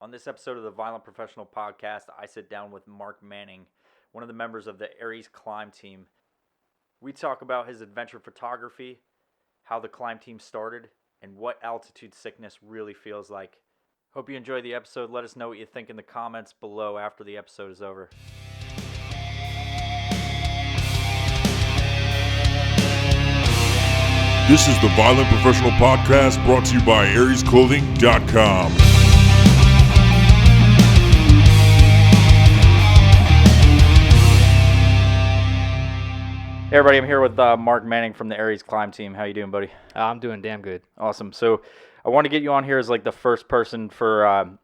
On this episode of the Violent Professional Podcast, I sit down with Mark Manning, one of the members of the Aries Climb Team. We talk about his adventure photography, how the climb team started, and what altitude sickness really feels like. Hope you enjoy the episode. Let us know what you think in the comments below after the episode is over. This is the Violent Professional Podcast brought to you by AriesClothing.com. Hey everybody, I'm here with Mark Manning from the Aries Climb Team. How you doing, buddy? I'm doing damn good. Awesome. So I want to get you on here as like the first person for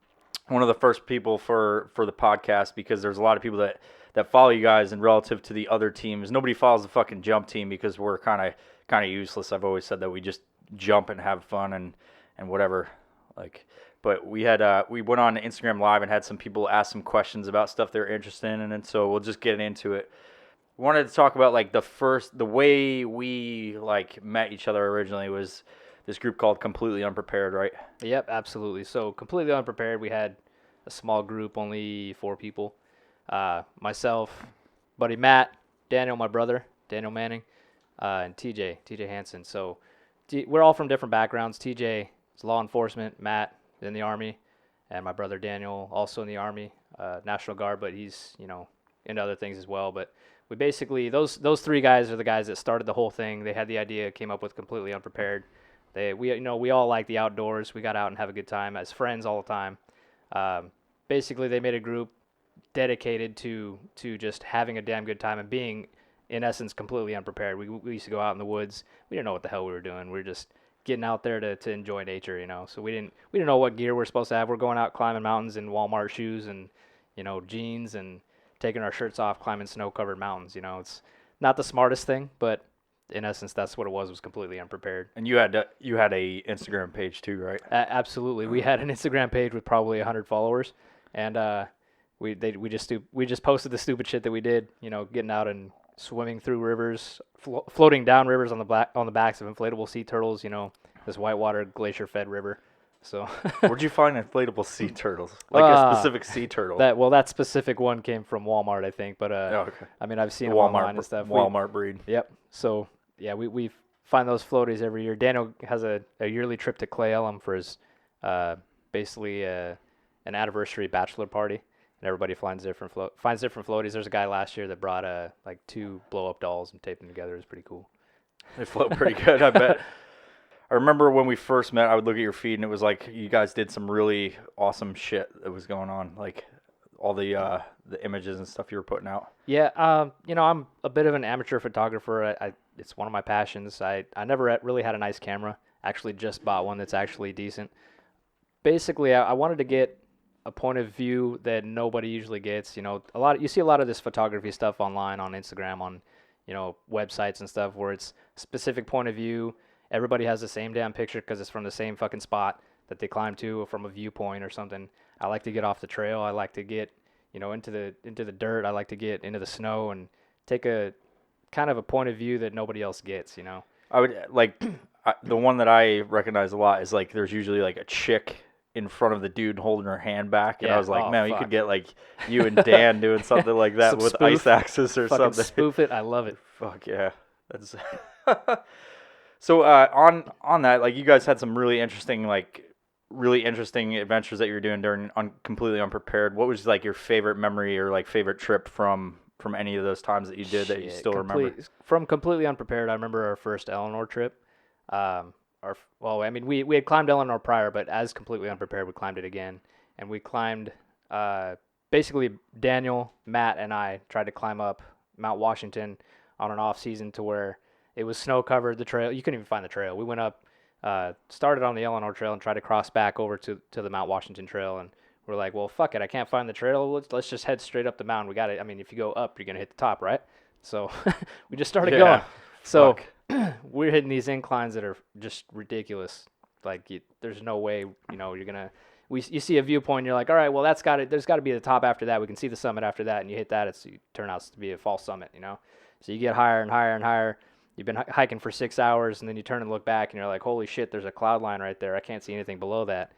one of the first people for the podcast, because there's a lot of people that follow you guys, and relative to the other teams, nobody follows the fucking jump team because we're kind of useless. I've always said that we just jump and have fun and whatever. But we went on Instagram Live and had some people ask some questions about stuff they're interested in, and so we'll just get into it. We wanted to talk about like the way we like met each other originally was this group called Completely Unprepared, right? Yep, absolutely. So Completely Unprepared, we had a small group, only 4 people. Myself, buddy Matt, Daniel, my brother, Daniel Manning, and TJ Hansen. So we're all from different backgrounds. TJ is law enforcement, Matt in the Army, and my brother Daniel also in the Army, National Guard, but he's, into other things as well. But we basically, those 3 guys are the guys that started the whole thing. They had the idea, came up with Completely Unprepared. We all like the outdoors. We got out and have a good time as friends all the time. Basically, they made a group dedicated to just having a damn good time and being, in essence, completely unprepared. We used to go out in the woods. We didn't know what the hell we were doing. We were just getting out there to enjoy nature, So we didn't know what gear we're supposed to have. We're going out climbing mountains in Walmart shoes and jeans and taking our shirts off, climbing snow-covered mountains. It's not the smartest thing, but in essence, that's what it was completely unprepared. And you had a Instagram page too, right? Absolutely. We had an Instagram page with probably 100 followers, and we just posted the stupid shit that we did, getting out and swimming through rivers, floating down rivers on the backs of inflatable sea turtles, this whitewater glacier-fed river. So Where'd you find inflatable sea turtles? Like a specific sea turtle? That specific one came from Walmart, I think. But okay. I mean, I've seen them Walmart online and stuff. Walmart breed. Yep. So yeah, we find those floaties every year. Daniel has a yearly trip to Clay Elum for his basically an anniversary bachelor party, and everybody finds different floaties. There's a guy last year that brought like 2 blow up dolls and taped them together. It was pretty cool. They float pretty good, I bet. I remember when we first met, I would look at your feed and it was like you guys did some really awesome shit that was going on, like all the images and stuff you were putting out. Yeah, I'm a bit of an amateur photographer. It's one of my passions. I never really had a nice camera. Actually, just bought one that's actually decent. Basically, I wanted to get a point of view that nobody usually gets. You see a lot of this photography stuff online on Instagram, on websites and stuff, where it's specific point of view. Everybody has the same damn picture because it's from the same fucking spot that they climb to, or from a viewpoint or something. I like to get off the trail. I like to get, into the dirt. I like to get into the snow and take a kind of a point of view that nobody else gets. I would the one that I recognize a lot is like there's usually like a chick in front of the dude holding her hand back, and I was like, man, you could get like you and Dan doing something like that with ice axes or something. Spoof it. I love it. Fuck yeah, that's. So on that, like you guys had some really interesting adventures that you were doing during Completely Unprepared. What was like your favorite memory or like favorite trip from any of those times that you did that you still remember? From Completely Unprepared, I remember our first Eleanor trip. We had climbed Eleanor prior, but as Completely Unprepared, we climbed it again, and we climbed. Basically, Daniel, Matt, and I tried to climb up Mount Washington on an off season to where it was snow covered. The trail, you couldn't even find the trail. We went up, started on the Eleanor Trail and tried to cross back over to the Mount Washington Trail. And we're like, well, fuck it. I can't find the trail. Let's just head straight up the mountain. We got it. I mean, if you go up, you're going to hit the top, right? So we just started going. So we're hitting these inclines that are just ridiculous. Like there's no way, you're going to, you see a viewpoint and you're like, all right, well, there's got to be the top after that. We can see the summit after that. And you hit that, it turns out to be a false summit, So you get higher and higher and higher. You've been hiking for 6 hours, and then you turn and look back, and you're like, holy shit, there's a cloud line right there. I can't see anything below that.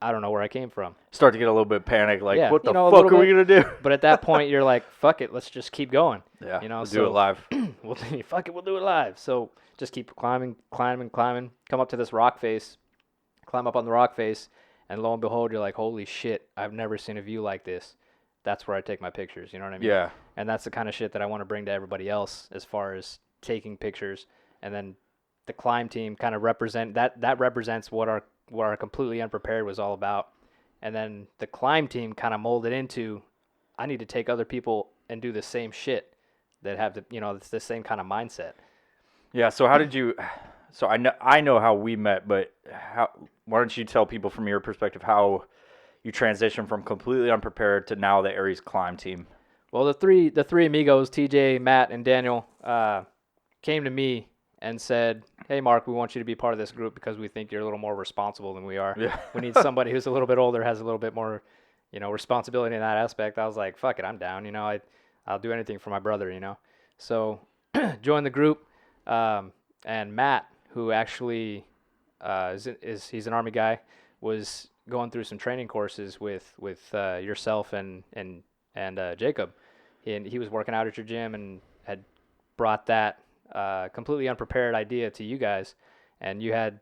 I don't know where I came from. Start to get a little bit panic, like, Yeah, what the you know, a fuck little are we gonna do? But at that point, you're like, fuck it, let's just keep going. Yeah, You know, we'll do it live. We'll fuck it, we'll do it live. So just keep climbing, come up to this rock face, climb up on the rock face, and lo and behold, you're like, holy shit, I've never seen a view like this. That's where I take my pictures, you know what I mean? Yeah. And that's the kind of shit that I want to bring to everybody else as far as taking pictures. And then the climb team kind of represents what our completely unprepared was all about. And then the climb team kind of molded into, I need to take other people and do the same shit that have the, it's the same kind of mindset. Yeah. So how did you? So I know how we met, but why don't you tell people from your perspective how you transitioned from completely unprepared to now the Aries climb team? Well, the three amigos, TJ, Matt, and Daniel, came to me and said, hey, Mark, we want you to be part of this group because we think you're a little more responsible than we are. Yeah. We need somebody who's a little bit older, has a little bit more, responsibility in that aspect. I was like, fuck it, I'm down. I'll do anything for my brother, So joined the group, and Matt, who actually he's an Army guy, was going through some training courses with yourself and Jacob. He was working out at your gym and had brought that completely unprepared idea to you guys, and you had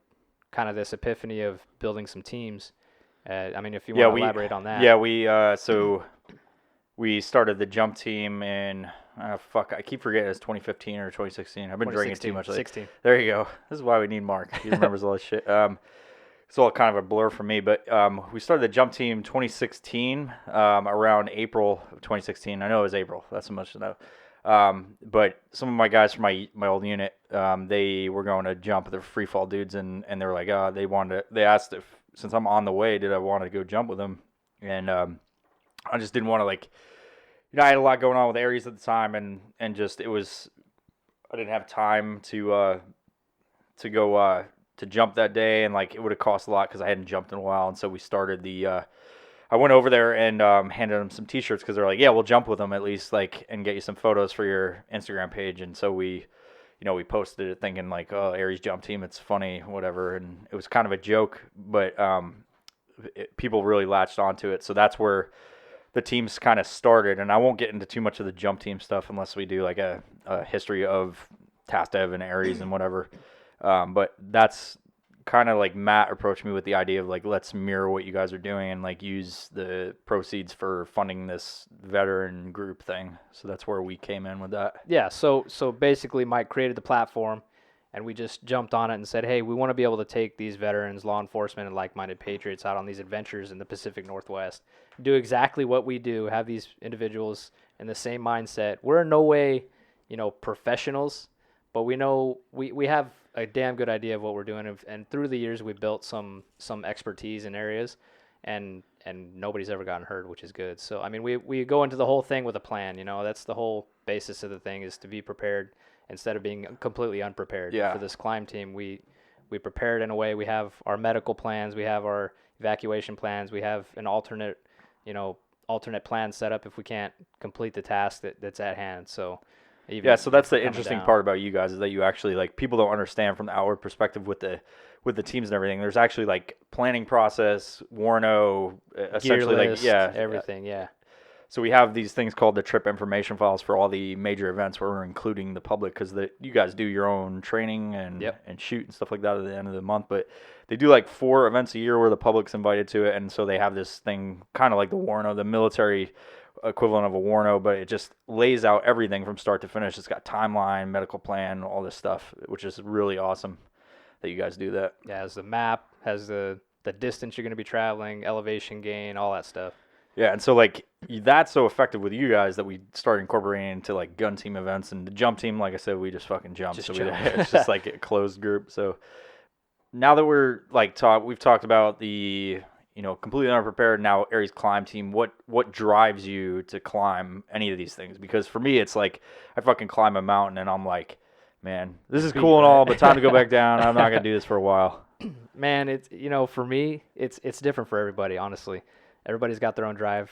kind of this epiphany of building some teams. If you want to elaborate on that. Yeah, we started the jump team in I keep forgetting it's 2015 or 2016. I've been drinking too much lately. 16. There you go. This is why we need Mark. He remembers all this shit. It's all kind of a blur for me, but we started the jump team 2016, around April of 2016. I know it was April. That's so much to know. But some of my guys from my old unit, they were going to jump. They're free fall dudes, and they were like, they asked if, since I'm on the way, did I want to go jump with them? And I just didn't want to, I had a lot going on with Aries at the time, and just I didn't have time to go to jump that day, and it would have cost a lot because I hadn't jumped in a while. And so we started I went over there and handed them some T-shirts because they're like, yeah, we'll jump with them at least, and get you some photos for your Instagram page. And so we posted it thinking oh, Aries jump team, it's funny, whatever. And it was kind of a joke, but people really latched onto it. So that's where the teams kind of started. And I won't get into too much of the jump team stuff unless we do a history of TASDEV and Aries and whatever. But that's kind of Matt approached me with the idea of let's mirror what you guys are doing and use the proceeds for funding this veteran group thing. So that's where we came in with that. Yeah. So basically Mike created the platform, and we just jumped on it and said, hey, we want to be able to take these veterans, law enforcement, and like-minded patriots out on these adventures in the Pacific Northwest, do exactly what we do, have these individuals in the same mindset. We're in no way, professionals, but we know we have a damn good idea of what we're doing, and through the years we built some expertise in areas, and nobody's ever gotten hurt, which is good. So we go into the whole thing with a plan. That's the whole basis of the thing, is to be prepared instead of being completely unprepared. Yeah. For this climb team, we prepared in a way. We have our medical plans, we have our evacuation plans, we have an alternate plan set up if we can't complete the task that's at hand. So so that's the interesting part about you guys, is that you actually people don't understand from the outward perspective with the teams and everything. There's actually planning process, Warno, essentially list, everything. Yeah. So we have these things called the trip information files for all the major events where we're including the public, because you guys do your own training and shoot and stuff like that at the end of the month. But they do 4 events a year where the public's invited to it, and so they have this thing kind of like the Warno, the military equivalent of a Warno, but it just lays out everything from start to finish. It's got timeline, medical plan, all this stuff, which is really awesome that you guys do that. Yeah, has the map, has the distance you're going to be traveling, elevation gain, all that stuff. Yeah, and so that's so effective with you guys that we started incorporating into gun team events. And the jump team, like I said, we just fucking jump. It's just a closed group. So now that we're we've talked about the completely unprepared, now Aries climb team, what drives you to climb any of these things? Because for me, it's I fucking climb a mountain and I'm like, man, this is cool and all, but time to go back down. I'm not gonna do this for a while. Man, it's for me, it's different for everybody, honestly. Everybody's got their own drive.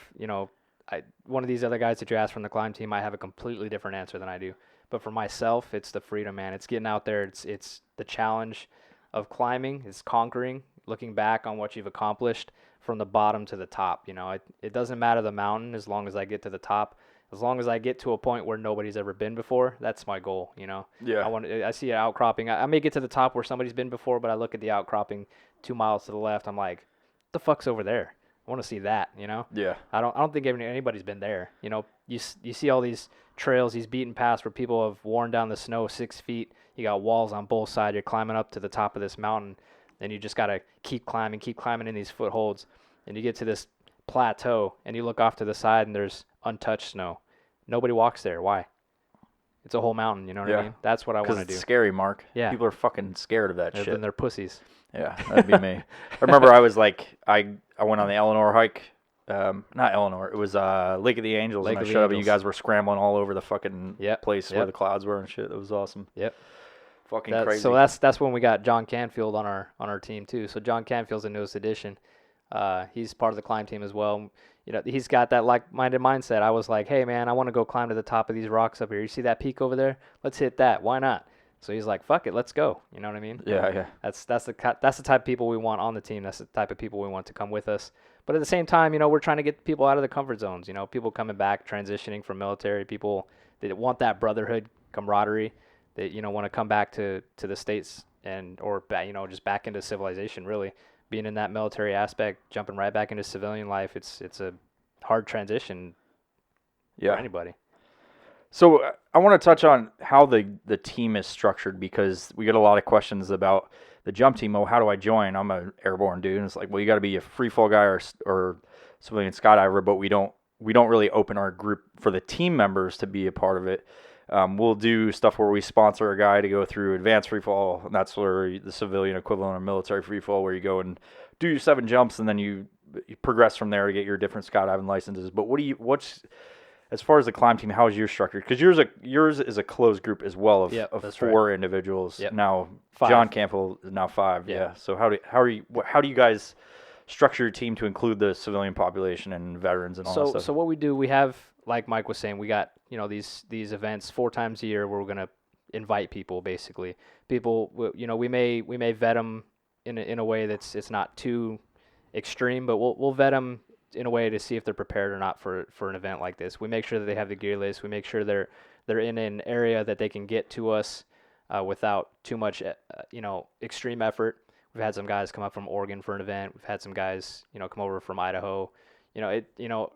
One of these other guys that you asked from the climb team might have a completely different answer than I do. But for myself, it's the freedom, man. It's getting out there. It's the challenge of climbing. It's conquering, looking back on what you've accomplished. from the bottom to the top. You know, it doesn't matter the mountain as long as I get to the top. As long as I get to a point where nobody's ever been before, that's my goal, you know. Yeah. I see an outcropping. I may get to the top where somebody's been before, but I look at the outcropping 2 miles to the left. I'm like, what the fuck's over there? I want to see that, you know. Yeah. I don't think anybody's been there. You know, you see all these trails, these beaten paths where people have worn down the snow 6 feet. You got walls on both sides. You're climbing up to the top of this mountain, and you just gotta keep climbing in these footholds, and you get to this plateau, and you look off to the side, and there's untouched snow. Nobody walks there. Why? It's a whole mountain. You know what I mean? That's what I want to do. Because it's scary, Mark. Yeah. People are fucking scared of that shit. And they're pussies. Yeah, that'd be me. I remember I was like, I went on the Eleanor hike. Not Eleanor. It was Lake of the Angels. Lake and I of the showed up and you Angels. guys were scrambling all over the fucking place where Yep. the clouds were and shit. That was awesome. Yep. Fucking crazy. So that's when we got John Canfield on our team too. So John Canfield's the newest addition. He's part of the climb team as well. You know, he's got that like-minded mindset. I was like, hey man, I want to go climb to the top of these rocks up here. You see that peak over there? Let's hit that. Why not? So he's like, fuck it, let's go. You know what I mean? Yeah. That's the type of people we want on the team. That's the type of people we want to come with us. But at the same time, you know, we're trying to get people out of the comfort zones. You know, people coming back, transitioning from military, people that want that brotherhood, camaraderie, that, you know, want to come back to the States or you know, just back into civilization. Really, being in that military aspect, jumping right back into civilian life, it's a hard transition for anybody. So I want to touch on how the team is structured because we get a lot of questions about the jump team. Oh, how do I join? I'm an airborne dude. And it's like, well, you got to be a free fall guy or civilian skydiver, but we don't really open our group for the team members to be a part of it. We'll do stuff where we sponsor a guy to go through advanced free fall, and that's where the civilian equivalent of military free fall, where you go and do your 7 jumps, and then you progress from there to get your different skydiving licenses. But what's as far as the climb team, how is yours structured? Because yours is a closed group as well of 4 individuals. Yep. Now 5. John Campbell is now 5. Yeah. So how do you guys structure your team to include the civilian population and veterans and all that stuff? So what we do, we have, like Mike was saying, we got, you know, these events 4 times a year where we're gonna invite people. Basically, people, you know, we may vet them in a way that's it's not too extreme, but we'll vet them in a way to see if they're prepared or not for an event like this. We make sure that they have the gear list. We make sure they're in an area that they can get to us without too much, you know, extreme effort. We've had some guys come up from Oregon for an event. We've had some guys, you know, come over from Idaho. You know,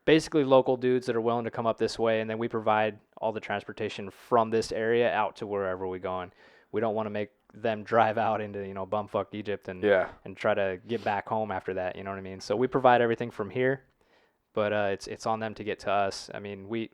basically local dudes that are willing to come up this way, and then we provide all the transportation from this area out to wherever we're going. We don't want to make them drive out into, you know, bumfuck Egypt and try to get back home after that. You know what I mean? So we provide everything from here, but it's on them to get to us. I mean, we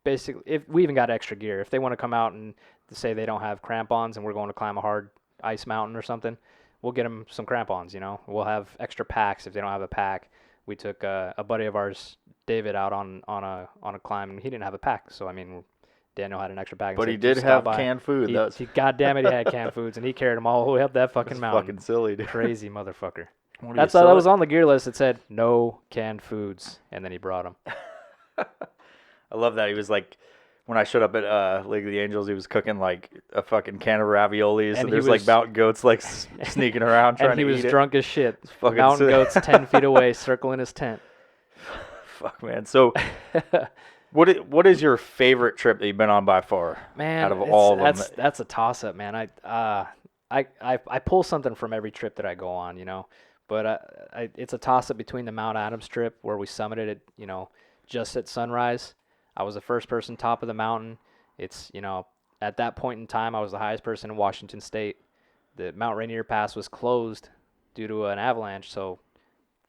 basically, if we even got extra gear, if they want to come out and say they don't have crampons and we're going to climb a hard ice mountain or something, we'll get them some crampons. You know, we'll have extra packs if they don't have a pack. We took a buddy of ours, David, out on a climb, and he didn't have a pack. So I mean, Daniel had an extra pack. But he did have canned food. God damn it, he had canned foods, and he carried them all the way up that fucking mountain. Fucking silly, dude. Crazy motherfucker. That was on the gear list. It said no canned foods, and then he brought them. I love that. He was like, when I showed up at Lake of the Angels, he was cooking like a fucking can of raviolis, and there's like mountain goats like sneaking around trying to eat it. And he was drunk as shit. Fucking mountain goats 10 feet away, circling his tent. Fuck, man. So, what is your favorite trip that you've been on by far? Man, out of all of them, that's a toss up, man. I pull something from every trip that I go on, you know. But it's a toss up between the Mount Adams trip where we summited it, you know, just at sunrise. I was the first person top of the mountain. It's, you know, at that point in time, I was the highest person in Washington State. The Mount Rainier Pass was closed due to an avalanche, so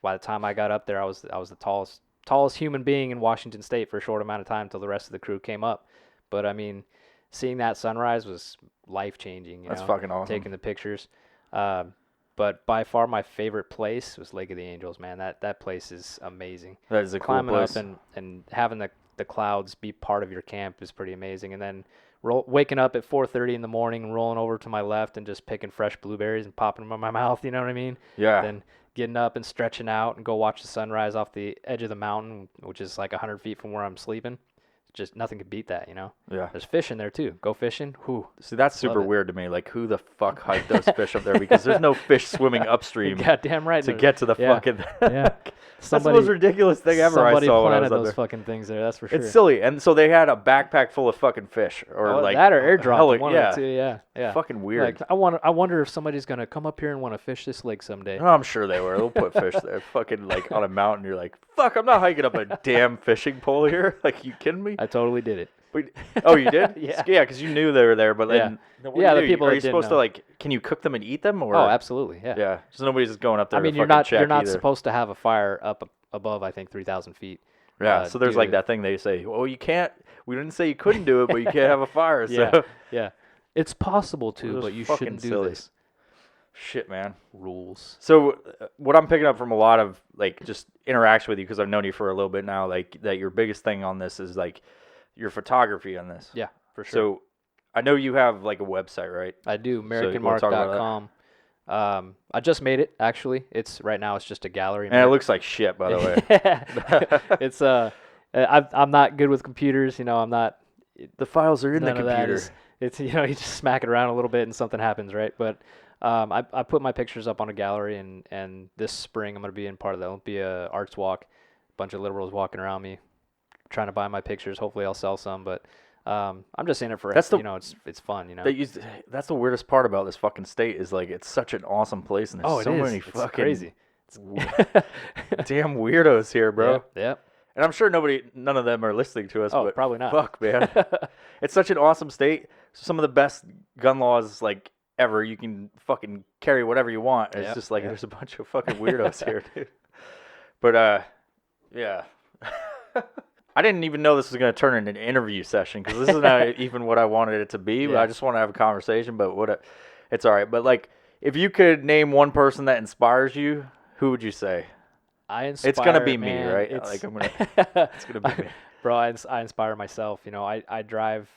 by the time I got up there, I was the tallest human being in Washington State for a short amount of time until the rest of the crew came up. But I mean, seeing that sunrise was life-changing. That's fucking awesome. Taking the pictures. But by far my favorite place was Lake of the Angels, man. That place is amazing. That is a cool Climbing place. up and having the clouds be part of your camp is pretty amazing. And then waking up at 4:30 in the morning and rolling over to my left and just picking fresh blueberries and popping them in my mouth, you know what I mean? Yeah. Then getting up and stretching out and go watch the sunrise off the edge of the mountain, which is like 100 feet from where I'm sleeping. just nothing could beat that, you know. Yeah. There's fish in there too. Go fishing. Whoo. See, that's super it. weird to me. Like, who the fuck hiked those fish up there? Because there's no fish swimming upstream Goddamn right. to get to the yeah. fucking. Yeah. That's the most ridiculous thing ever I Somebody saw when I planted was up those there. fucking things there. That's for sure. It's silly, and so they had a backpack full of fucking fish, or Oh, like that or airdrop. One yeah, of the two. Yeah. Yeah. fucking weird. Like, I wonder if somebody's gonna come up here and want to fish this lake someday. Oh, I'm sure they were. They'll put fish there, fucking like on a mountain. You're like, fuck, I'm not hiking up a damn fishing pole here. Like, you kidding me? I totally did it. But, oh, you did? Yeah. Yeah, because you knew they were there. But then, then what Yeah, do the you do? people are that you didn't supposed to know. like? Can you cook them and eat them? Or Oh, absolutely. Yeah. yeah, just nobody's just going up there. I mean, to you're fucking not check you're not either. supposed to have a fire up above, I think, 3,000 feet. Yeah, so there's due like to- that thing they say. Well, you can't. We didn't say you couldn't do it, but you can't have a fire. Yeah. So Yeah. It's possible to, It was but you fucking shouldn't do silly. this. shit, man. Rules. So what I'm picking up from a lot of like just interaction with you, because I've known you for a little bit now, like that your biggest thing on this is like your photography on this. Yeah, for sure. So I know you have like a website, right? I do. you wanna talk about that? AmericanMark.com. I just made it actually. It's right now. It's just a gallery. And it looks like shit, by the way. It's I'm not good with computers. You know, I'm not. The files are in the None of that computer. is- It's you just smack it around a little bit and something happens, right? But I put my pictures up on a gallery, and this spring I'm gonna be in part of the Olympia Arts Walk. A bunch of liberals walking around me, trying to buy my pictures. Hopefully I'll sell some, but I'm just in it for That's the- it's fun, you know. That's the weirdest part about this fucking state is like it's such an awesome place and there's Oh, it so is. many It's fucking crazy. damn weirdos here, bro. Yep. And I'm sure none of them are listening to us. Oh, but probably not. Fuck, man. It's such an awesome state. Some of the best gun laws like ever. You can fucking carry whatever you want. And Yep, it's just like yeah. there's a bunch of fucking weirdos here, dude. But yeah. I didn't even know this was gonna turn into an interview session because this is not even what I wanted it to be. But Yeah. I just want to have a conversation. But it's all right. But like, if you could name one person that inspires you, who would you say? It's gonna be me, man, right? it's- Like I'm gonna. It's gonna be me. Bro, I inspire myself. You know, I drive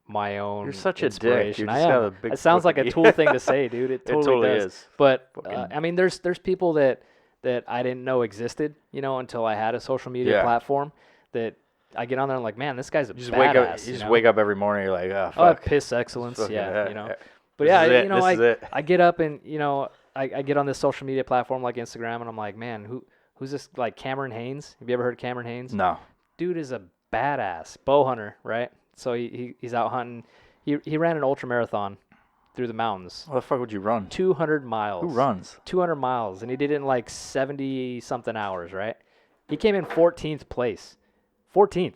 my own. You're such a dick. inspiration. You I just got am. a big It sounds like a fucking- tool thing to say, dude. It totally, totally does. is. But Fucking- I mean, there's people that I didn't know existed. You know, until I had a social media Yeah. platform. That I get on there and like, man, this guy's a You just badass. wake up. You you just know? wake up every morning. You're like, oh Oh, fuck. piss excellence. Fucking- Yeah, you know. But This yeah, is it, you know, this is it. I get up and you know, I get on this social media platform like Instagram, and I'm like, man, who's this? Like Cameron Haynes? Have you ever heard of Cameron Haynes? No. Dude is a badass bow hunter, right? So he's out hunting. He ran an ultra marathon through the mountains, How the fuck would you run? 200 miles. Who runs? 200 miles, and he did it in like 70 something hours, right? He came in 14th place. 14th.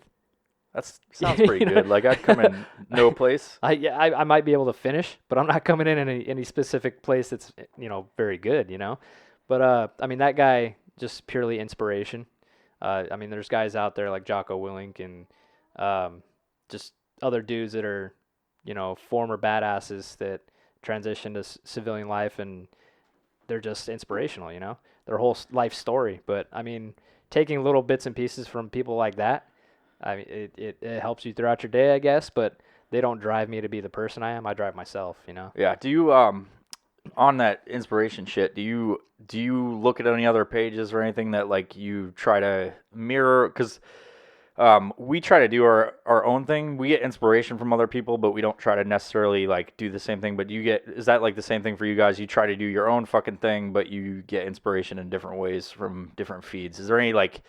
That sounds pretty You know? good. Like I'd come in no place. I might be able to finish, but I'm not coming in any specific place that's very good, you know. But I mean that guy just purely inspiration. I mean there's guys out there like Jocko Willink and just other dudes that are former badasses that transition to civilian life, and they're just inspirational, you know, their whole life story. But I mean taking little bits and pieces from people like that, I mean, it helps you throughout your day, I guess, but they don't drive me to be the person I am. I drive myself, you know? Yeah. Do you on that inspiration shit? Do you look at any other pages or anything that like you try to mirror? Because we try to do our own thing. We get inspiration from other people, but we don't try to necessarily like do the same thing. But is that like the same thing for you guys? You try to do your own fucking thing, but you get inspiration in different ways from different feeds. Is there any like?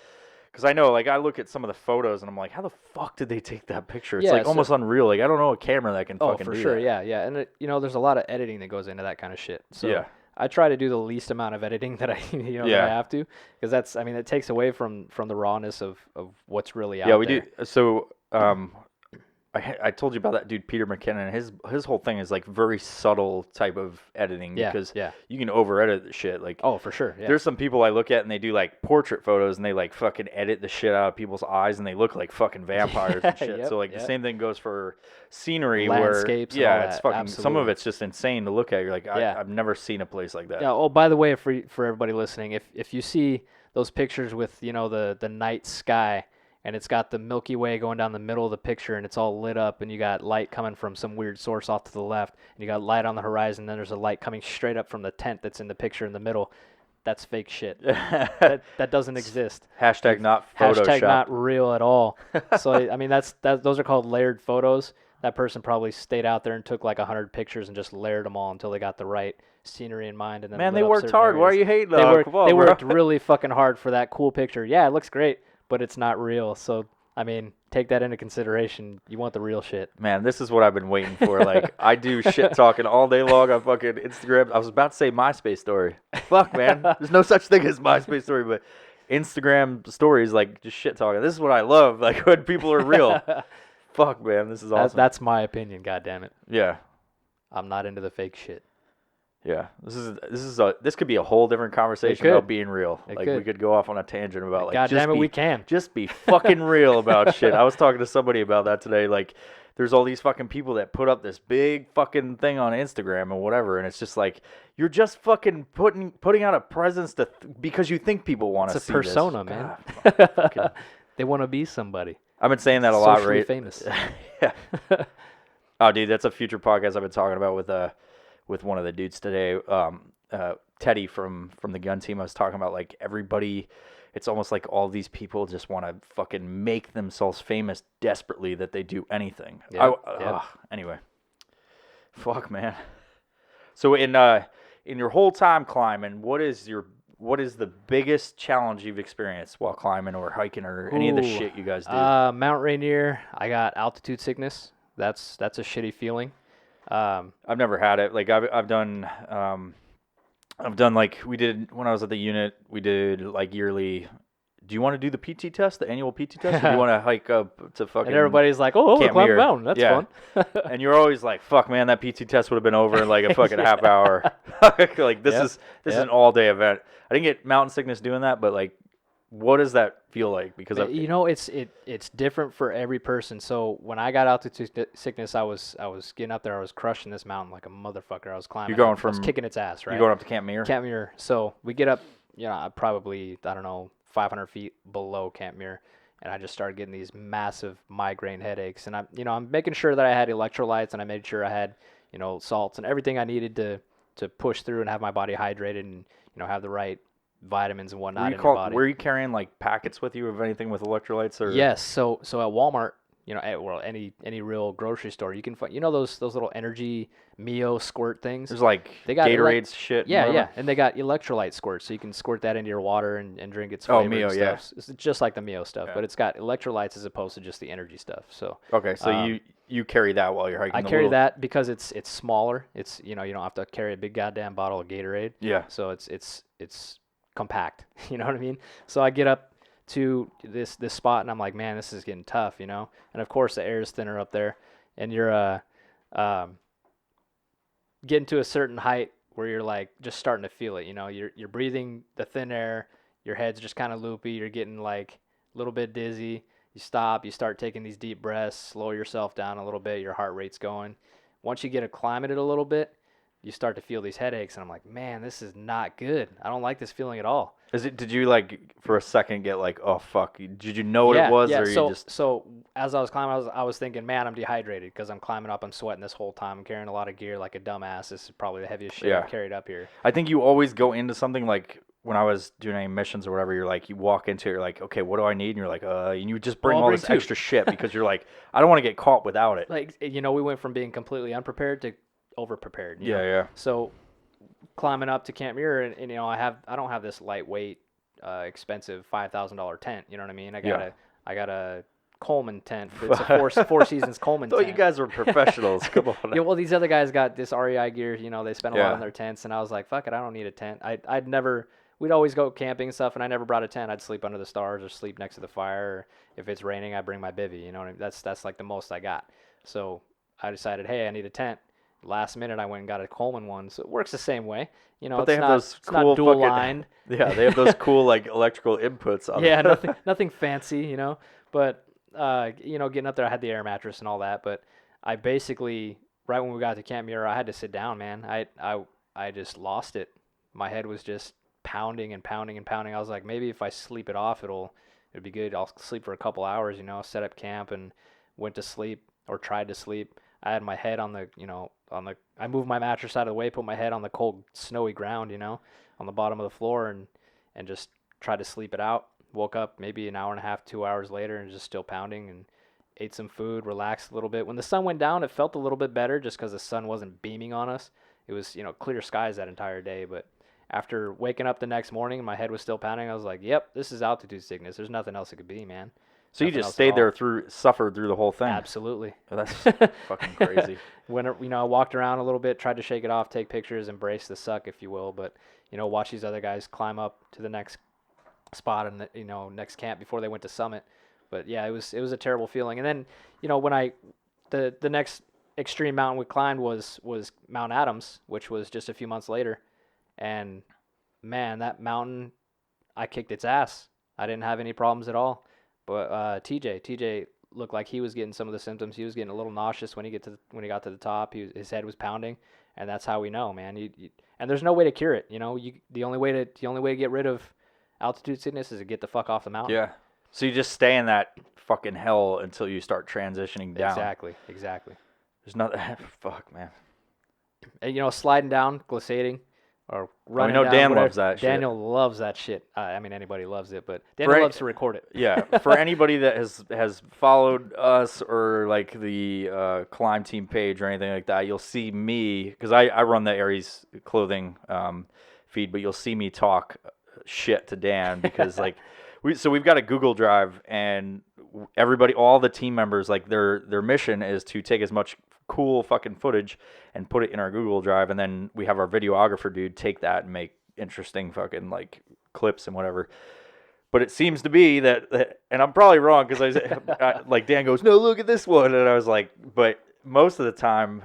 Because I know, like, I look at some of the photos and I'm like, how the fuck did they take that picture? It's Yeah, like so- almost unreal. Like, I don't know a camera that can Oh, fucking for do sure. that. Yeah. And there's a lot of editing that goes into that kind of shit. So Yeah. I try to do the least amount of editing that I, that Yeah. I have to, because it takes away from the rawness of what's really out Yeah, we there. do. So, I told you about that dude Peter McKinnon. His whole thing is like very subtle type of editing Yeah, because yeah. you can over edit the shit. Like, Oh, for sure. Yeah. there's some people I look at and they do like portrait photos and they like fucking edit the shit out of people's eyes and they look like fucking vampires and shit. Yep, So like the yep. same thing goes for scenery Landscapes and where all it's that, fucking some of absolutely. it's just insane to look at. You're like, Yeah. I've never seen a place like that. Yeah. Oh, by the way, for everybody listening, if you see those pictures with the night sky, and it's got the Milky Way going down the middle of the picture, and it's all lit up, and you got light coming from some weird source off to the left, and you got light on the horizon, then there's a light coming straight up from the tent that's in the picture in the middle. that's fake shit. that doesn't exist. Hashtag not Photoshop. Hashtag not real at all. So I mean, those are called layered photos. That person probably stayed out there and took like 100 pictures and just layered them all until they got the right scenery in mind. And then Man, lit they up worked certain hard. Why are areas. you hating? They worked really fucking hard for that cool picture. Yeah, it looks great, but it's not real. So I mean, take that into consideration. You want the real shit. Man, this is what I've been waiting for. Like, I do shit talking all day long on fucking Instagram. I was about to say MySpace story. Fuck, man. There's no such thing as MySpace story, but Instagram stories, like, just shit talking. This is what I love. Like, when people are real. Fuck, man. This is awesome. That's my opinion. God damn it. Yeah. I'm not into the fake shit. Yeah. This could be a whole different conversation about being real. It Like, could. we could go off on a tangent about, like, God damn it, we can. Just be fucking real about shit. I was talking to somebody about that today. Like, there's all these fucking people that put up this big fucking thing on Instagram or whatever, and it's just like, you're just fucking putting out a presence because you think people want to see It's a persona, this. man. God, fucking- They want to be somebody. I've been saying that a lot, Socially right? famous. Yeah. Oh, dude, that's a future podcast I've been talking about with one of the dudes today. Teddy from the gun team. I was talking about, like, everybody. It's almost like all these people just want to fucking make themselves famous desperately that they do anything. Yep, Anyway, fuck, man. So in your whole time climbing, what is the biggest challenge you've experienced while climbing or hiking or any of the Ooh. shit you guys do? Mount Rainier, I got altitude sickness. That's a shitty feeling. I've never had it. Like, I've done like, we did when I was at the unit. We did like yearly. Do you want to do the PT test, the annual PT test, or do you want to hike up to fucking? And everybody's like, "Oh, Camp climb a Muir. mountain. That's Yeah. fun." And you're always like, "Fuck, man, that PT test would have been over in like a fucking half hour." Like, this Yep. is Yep. an all day event. I didn't get mountain sickness doing that, but like, what does that feel like? Because You know, it's different for every person. So when I got altitude sickness, I was getting up there. I was crushing this mountain like a motherfucker. I was climbing. You're going I was from- kicking its ass, right? you're going up to Camp Muir. Camp Muir. So we get up, probably, I don't know, 500 feet below Camp Muir, and I just started getting these massive migraine headaches. And I'm making sure that I had electrolytes, and I made sure I had, salts and everything I needed to push through and have my body hydrated and, have the right vitamins and whatnot in your body. Were you carrying like packets with you of anything with electrolytes or? Yes. So at Walmart, any real grocery store, you can find, those little energy Mio squirt things. There's like They got Gatorades shit. Yeah, whatever. yeah, and they got electrolyte squirts, so you can squirt that into your water and drink its Oh, flavor Mio, and yeah. stuff. It's just like the Mio stuff, Yeah. but it's got electrolytes as opposed to just the energy stuff. So Okay, so you carry that while you're hiking. I the carry little- that because it's smaller. It's you don't have to carry a big goddamn bottle of Gatorade. Yeah. So it's compact. You know what I mean? So I get up to this spot and I'm like, man, this is getting tough, And of course the air is thinner up there, and you're getting to a certain height where you're like just starting to feel it. You're breathing the thin air. Your head's just kind of loopy. You're getting like a little bit dizzy. You stop. You start taking these deep breaths. Slow yourself down a little bit. Your heart rate's going. Once you get acclimated a little bit, you start to feel these headaches, and I'm like, man, this is not good. I don't like this feeling at all. Did you like for a second get like, oh fuck? Did you know what it was, or so, you just? So as I was climbing, I was thinking, man, I'm dehydrated because I'm climbing up. I'm sweating this whole time. I'm carrying a lot of gear like a dumbass. This is probably the heaviest shit Yeah. I've carried up here. I think you always go into something like when I was doing any missions or whatever. You're like, you walk into it, you're like, okay, what do I need? And you're like, and you just bring I'll all bring this two. extra shit because you're like, I don't want to get caught without it. Like, we went from being completely unprepared to over-prepared. you know? Yeah. So climbing up to Camp Muir, and I don't have this lightweight, expensive $5,000 tent. You know what I mean? I got a Coleman tent. It's a Four Seasons Coleman I thought tent. you guys were professionals. Come on. Yeah, well, these other guys got this REI gear. They spent a lot Yeah. on their tents, and I was like, fuck it, I don't need a tent. We'd always go camping and stuff, and I never brought a tent. I'd sleep under the stars or sleep next to the fire. Or if it's raining, I bring my bivvy. You know what I mean? That's like the most I got. So I decided, hey, I need a tent. Last minute, I went and got a Coleman one, so it works the same way. But they have those it's cool not dual fucking- lined. Yeah, they have those cool like electrical inputs on Yeah, it. nothing fancy, But getting up there, I had the air mattress and all that. But I basically, right when we got to Camp Muir, I had to sit down, man. I just lost it. My head was just pounding and pounding and pounding. I was like, maybe if I sleep it off, it'll be good. I'll sleep for a couple hours, set up camp and went to sleep or tried to sleep. I had my head on the, I moved my mattress out of the way, put my head on the cold, snowy ground, on the bottom of the floor, and just tried to sleep it out. Woke up maybe an hour and a half, 2 hours later, and just still pounding, and ate some food, relaxed a little bit. When the sun went down, it felt a little bit better just because the sun wasn't beaming on us. It was, clear skies that entire day. But after waking up the next morning, my head was still pounding. I was like, yep, this is altitude sickness. There's nothing else it could be, man. So you just stayed there suffered through the whole thing? Absolutely. Oh, that's fucking crazy. When, I walked around a little bit, tried to shake it off, take pictures, embrace the suck, if you will. But, watch these other guys climb up to the next spot and, next camp before they went to summit. But yeah, it was a terrible feeling. And then, when the next extreme mountain we climbed was Mount Adams, which was just a few months later. And man, that mountain, I kicked its ass. I didn't have any problems at all. But TJ looked like he was getting some of the symptoms. He was getting a little nauseous when he got to the top. His head was pounding, and that's how we know, man. And there's no way to cure it. The only way to get rid of altitude sickness is to get the fuck off the mountain. Yeah. So you just stay in that fucking hell until you start transitioning down. Exactly. There's nothing. Fuck, man. And, sliding down, glissading, or running I know down, Dan whatever. loves that shit. Daniel loves that shit. Anybody loves it, but Daniel loves to record it. Yeah. For anybody that has followed us or like the Climb Team page or anything like that, you'll see me, because I run the Aries Clothing feed, but you'll see me talk shit to Dan because like we've got a Google Drive, and everybody, all the team members, like their mission is to take as much cool fucking footage and put it in our Google Drive, and then we have our videographer dude take that and make interesting fucking like clips and whatever. But it seems to be that and I'm probably wrong because like Dan goes, no, look at this one, and I was like, but most of the time,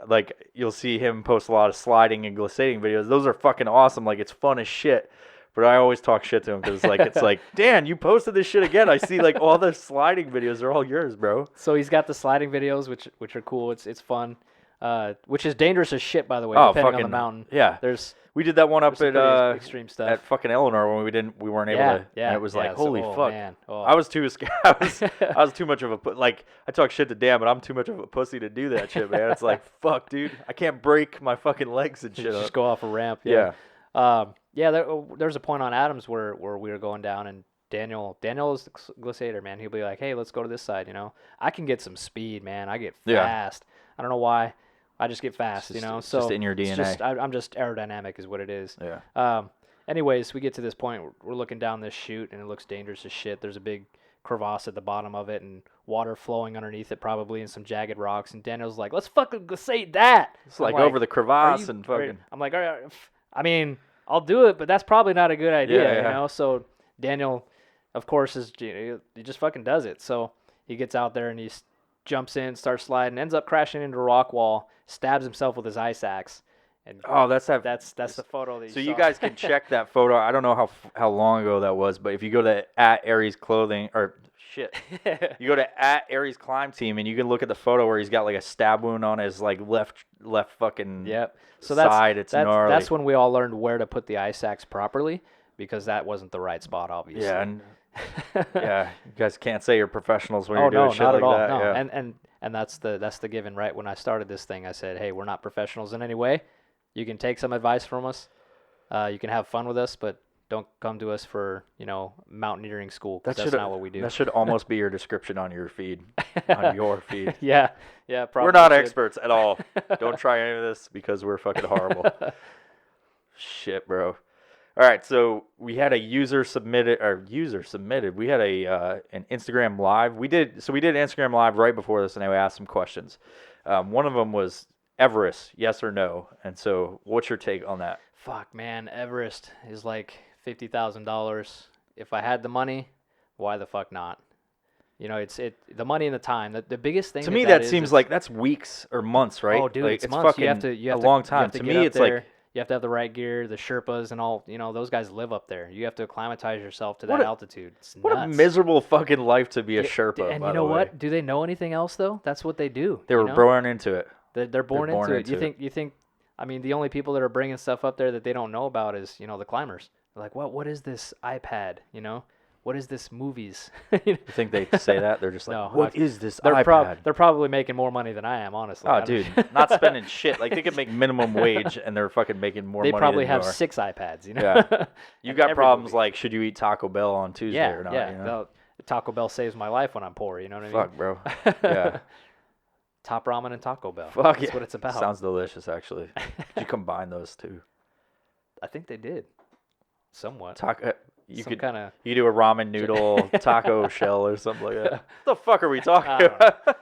like you'll see him post a lot of sliding and glissading videos. Those are fucking awesome. Like it's fun as shit. But I always talk shit to him because it's like, Dan, you posted this shit again. I see like all the sliding videos are all yours, bro. So he's got the sliding videos, which are cool. It's fun, which is dangerous as shit, by the way. Oh, depending on the mountain. Yeah, we did that one up at extreme stuff at fucking Eleanor when we weren't able to. Yeah, and it was like, holy fuck. Man. Oh. I was too scared. I was too much of a like. I talk shit to Dan, but I'm too much of a pussy to do that shit, man. It's like, fuck, dude. I can't break my fucking legs and shit. Just go off a ramp. Yeah. There's a point on Adams where we were going down, and Daniel is the glissader, man. He'll be like, hey, let's go to this side, I can get some speed, man. I get fast. I don't know why. I just get fast, It's So just in your DNA. I'm just aerodynamic is what it is. Yeah. Anyways, we get to this point. We're looking down this chute, and it looks dangerous as shit. There's a big crevasse at the bottom of it, and water flowing underneath it probably, and some jagged rocks. And Daniel's like, let's fucking glissade that. It's like over the crevasse and fucking. I'm like, all right. I mean, I'll do it, but that's probably not a good idea, So Daniel, of course, he just fucking does it. So he gets out there and he jumps in, starts sliding, ends up crashing into a rock wall, stabs himself with his ice axe. And that's the photo that you So saw. you guys can check that photo. I don't know how long ago that was, but if you go to @Aries Clothing or shit, you go to @Aries Climb Team and you can look at the photo where he's got like a stab wound on his like left fucking side. It's gnarly. That's when we all learned where to put the ice axe properly, because that wasn't the right spot, obviously. Yeah, and you guys can't say you're professionals when you're doing shit not like at all. that. No, Yeah. and that's the given, right? When I started this thing, I said, hey, we're not professionals in any way. You can take some advice from us. You can have fun with us, but don't come to us for, mountaineering school, because that's not what we do. That should almost be your description on your feed. On your feed. Yeah, probably. We're not experts at all. Don't try any of this because we're fucking horrible. Shit, bro. All right, so we had a user submitted. We had an Instagram live. We did Instagram live right before this, and we asked some questions. One of them was Everest, yes or no? And so, what's your take on that? Fuck, man, Everest is like $50,000. If I had the money, why the fuck not? It's the money and the time. The biggest thing to me that seems like that's weeks or months, right? Oh, dude, like, it's months. Fucking a long time. To me, it's like you have to have the right gear, the Sherpas and all. Those guys live up there. You have to acclimatize yourself to that altitude. It's what nuts. a miserable fucking life to be a Sherpa. And by you know the way. what? Do they know anything else though? That's what they do. They were born into it. They're born into it. You think? I mean, the only people that are bringing stuff up there that they don't know about is the climbers. They're like, what is this iPad? what is this movies? You think they say that? They're just like, No, what is this they're iPad? they're probably making more money than I am, honestly. Oh, I mean, dude, not spending shit. Like, they could make minimum wage, and they're fucking making more they money probably than have you are. 6 iPads, you know? Yeah. You And got every problems movie. like, should you eat Taco Bell on Tuesday Yeah, or not? yeah. You know? No, Taco Bell saves my life when I'm poor, you know what I mean? Fuck, bro. Yeah. Top ramen and Taco Bell. Fuck That's yeah. what it's about. Sounds delicious, actually. You combine those two. I think they did. Somewhat. Taco. You Some could kinda you could do a ramen noodle taco shell or something like that. What the fuck are we talking I don't about?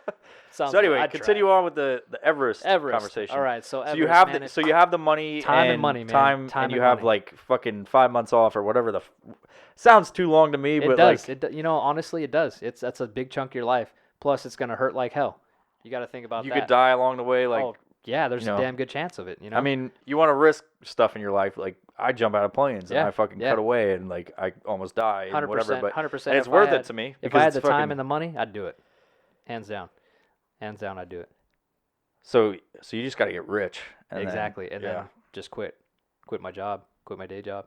Sounds So anyway, I'd continue try. on with the Everest, Everest conversation. All right, so So Everest, you have man, so you have the money Time and and money, man. time Time and you and have money. like fucking 5 months off or whatever sounds too long to me, it but does. like You know, honestly, it does. That's a big chunk of your life. Plus, it's gonna hurt like hell. You got to think about you that. could die along the way. Like oh, yeah, there's you know, a damn good chance of it. You know. I mean, you want to risk stuff in your life. Like I jump out of planes and Yeah, I fucking yeah. cut away and like I almost die and 100%, whatever. But 100%. and it's if worth I had, it to me. If because I had it's the time fucking- and the money, I'd do it. Hands down. Hands down, I'd do it. So you just got to get rich. And Exactly. Then, And yeah. then just quit my job, quit my day job.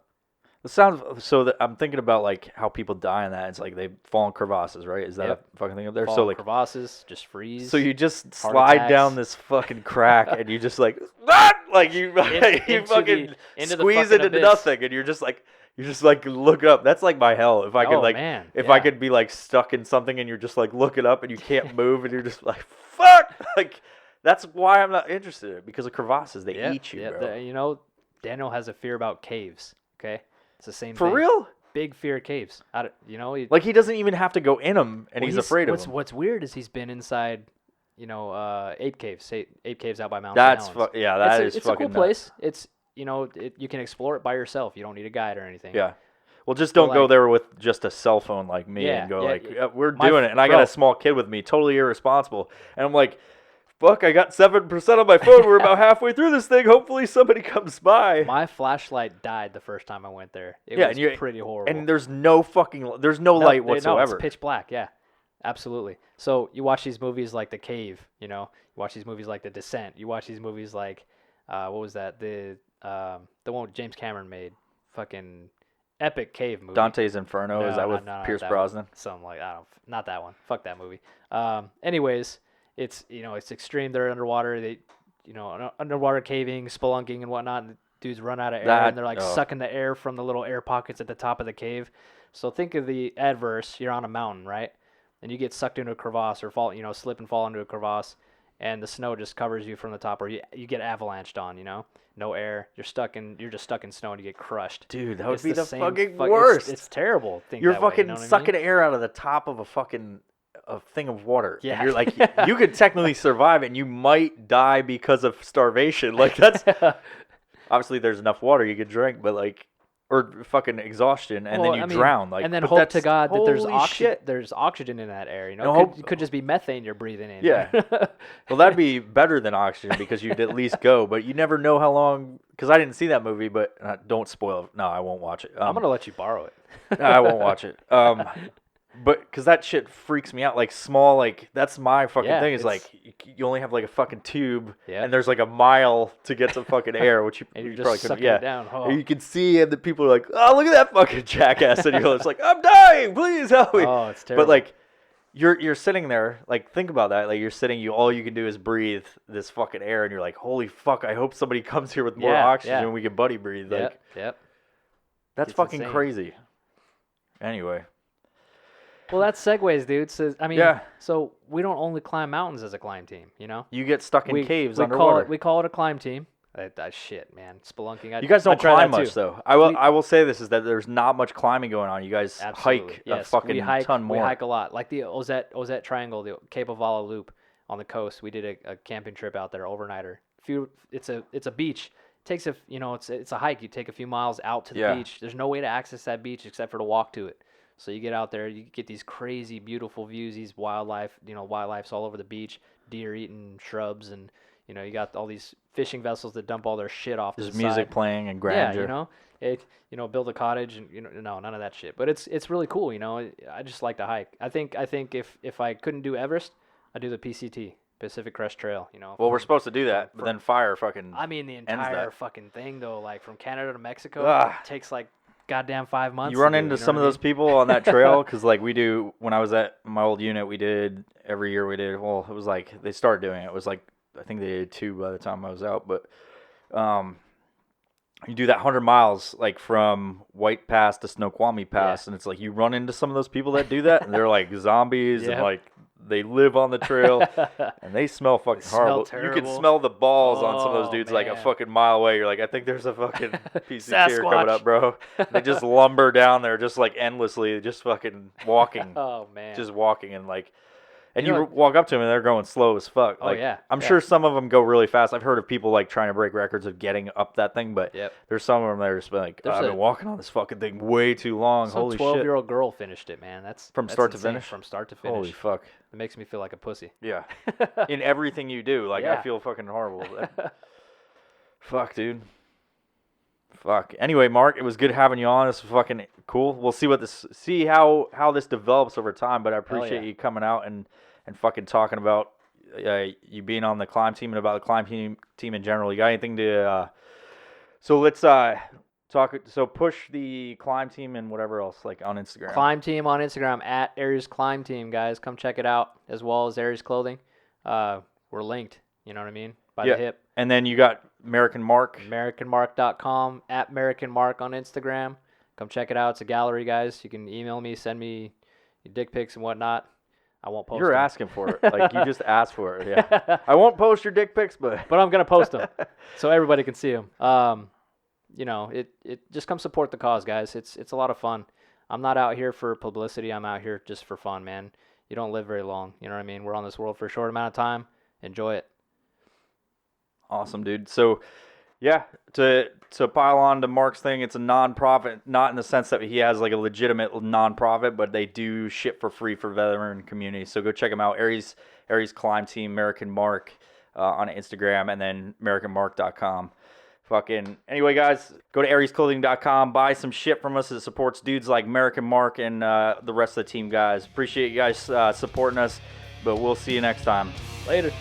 It sounds so that I'm thinking about like how people die in that. It's like they fall in crevasses, right? Is that Yep. a fucking thing up there? Fall So in like crevasses, just freeze. so you just heart slide attacks. down this fucking crack and you just like "Ah!" like you you into fucking into the squeeze fucking it into abyss. nothing and you're just like look up. That's like my hell. If I could Oh, like man, if I yeah. could be like stuck in something and you're just like looking up and you can't move and you're just like fuck like that's why I'm not interested in it because of crevasses they Yeah, eat you, yeah, bro. you know, Daniel has a fear about caves. Okay, it's the same For thing. real? Big fear of caves. You know, Like he doesn't even have to go in them and well, he's afraid of what's, them. What's weird is he's been inside, you know, ape caves out by Mount That's St. Helens. yeah, that is It's a fucking cool nuts. place. It's you know, you can explore it by yourself. You don't need a guide or anything. Yeah. Well, just don't But, go like- there with just a cell phone like me Yeah, and go yeah, like, yeah. we're My doing f- it. And I got bro. a small kid with me, totally irresponsible. And I'm like, fuck, I got 7% on my phone. We're about halfway through this thing. Hopefully somebody comes by. My flashlight died the first time I went there. It Yeah, was and pretty horrible. And there's no light No, whatsoever. it's pitch black. Yeah, absolutely. So you watch these movies like The Cave. You know, you watch these movies like The Descent. You watch these movies like, what was that? The one James Cameron made. Fucking epic cave movie. Dante's Inferno, No, is that no, with no, not Pierce that Brosnan? one. Something like not that one. Fuck that movie. Anyways, it's it's extreme. They're underwater. They, underwater caving, spelunking, and whatnot. And the dudes run out of air, and they're like sucking the air from the little air pockets at the top of the cave. So think of the adverse. You're on a mountain, right? And you get sucked into a crevasse or fall, slip and fall into a crevasse, and the snow just covers you from the top, or you get avalanched on. No air. You're just stuck in snow and you get crushed. Dude, that would It's be the same fucking fuck- worst. It's terrible. Think You're that way, fucking you know what I mean? sucking air out of the top of a fucking a thing of water. Yeah. And you're like, you could technically survive and you might die because of starvation. Like that's obviously there's enough water you could drink, but like, or fucking exhaustion and Well, then you I mean, drown. Like, and then but hope to that's- God that there's holy oxygen. shit. There's oxygen in that air. No, It could just be methane you're breathing in. Yeah. Well, that'd be better than oxygen because you'd at least go, but you never know how long. Because I didn't see that movie, but don't spoil it. No, I won't watch it. I'm gonna let you borrow it. No, I won't watch it. But because that shit freaks me out. Like small, like that's my fucking Yeah, thing. Is it's- like you only have like a fucking tube, Yeah. and there's like a mile to get to fucking air, which you, And you're you just probably couldn't. sucking Yeah, it down. Oh. And you can see, and the people are like, "Oh, look at that fucking jackass!" And you're just like, "I'm dying, please help me." Oh, it's terrible. But like, you're sitting there, like think about that. Like you're sitting, all you can do is breathe this fucking air, and you're like, "Holy fuck! I hope somebody comes here with more Yeah, oxygen, yeah. and we can buddy breathe." Like Yep. that's It's fucking insane. crazy. Anyway. Well, that's segues, dude. So I mean, Yeah. So we don't only climb mountains as a climb team. You get stuck in caves we underwater. Call it a climb team. Shit, man, spelunking. You guys don't I'd try climb that much too. though. I will say this is that there's not much climbing going on. You guys Absolutely. hike Yes, a fucking we hike, ton more. We hike a lot, like the Ozette Triangle, the Cape of Vala Loop on the coast. We did a camping trip out there, overnighter. It's a beach. It takes it's a hike. You take a few miles out to the Yeah. beach. There's no way to access that beach except for to walk to it. So you get out there, you get these crazy, beautiful views, these wildlife's all over the beach, deer eating shrubs, and you got all these fishing vessels that dump all their shit off. There's to the music side. playing and grandeur. Yeah, build a cottage and no, none of that shit. But it's really cool. I just like to hike. I think if I couldn't do Everest, I'd do the PCT, Pacific Crest Trail. Well, we're supposed to do that, but then fire fucking. I mean the ends entire that. fucking thing though, like from Canada to Mexico, Ah. it takes like goddamn 5 months. You run to do, into you know some what of I those people on that trail because, like, we do. When I was at my old unit, we did every year. We did. Well, it was like they started doing it. It was like I think they did 2 by the time I was out. But you do that 100 miles, like from White Pass to Snoqualmie Pass, and it's like you run into some of those people that do that, and they're like zombies, and Yep. like they live on the trail, and they smell fucking horrible. You can terrible. smell the balls on some of those Oh, dudes like a man. fucking mile away. You're like, I think there's a fucking piece of deer coming Sasquatch. up, bro. They just lumber down there, just like endlessly, just fucking walking, Oh man. just walking, and like. And You you know- walk up to them and they're going slow as fuck. Oh, Like, yeah, I'm yeah. sure some of them go really fast. I've heard of people like trying to break records of getting up that thing, but Yep. there's some of them that are just like, There's I've a- been walking on this fucking thing way too long. Some Holy 12-year-old girl finished it, man. That's From that's start to insane. finish? From start to shit. finish. Holy fuck. It makes me feel like a pussy. Yeah. In everything you do. Like, I Yeah. feel fucking horrible. Fuck, dude. Fuck. Anyway, Mark, it was good having you on. It's fucking cool. We'll see how this develops over time, but I appreciate yeah. you coming out and fucking talking about you being on the climb team and about the climb team in general. You got anything to so let's talk. So push the climb team and whatever else, like on Instagram. Climb Team on Instagram at Aries Climb Team, guys. Come check it out, as well as Aries Clothing. We're linked. You know what I mean? By Yeah. the hip. And then you got American Mark. AmericanMark.com at AmericanMark on Instagram. Come check it out. It's a gallery, guys. You can email me, send me your dick pics and whatnot. I won't post You're them. asking for it. Like you just asked for it. Yeah. I won't post your dick pics, but But I'm gonna post them so everybody can see them. You know, it just come support the cause, guys. It's a lot of fun. I'm not out here for publicity. I'm out here just for fun, man. You don't live very long. You know what I mean? We're on this world for a short amount of time. Enjoy it. awesome, dude. So, yeah, to pile on to Mark's thing, it's a non-profit, not in the sense that he has like a legitimate non-profit, but they do shit for free for veteran community. So go check them out. Aries Climb Team, American Mark on Instagram, and then AmericanMark.com. Fucking anyway, guys, go to AriesClothing.com, buy some shit from us that supports dudes like American Mark and the rest of the team, guys. Appreciate you guys supporting us, but we'll see you next time. Later.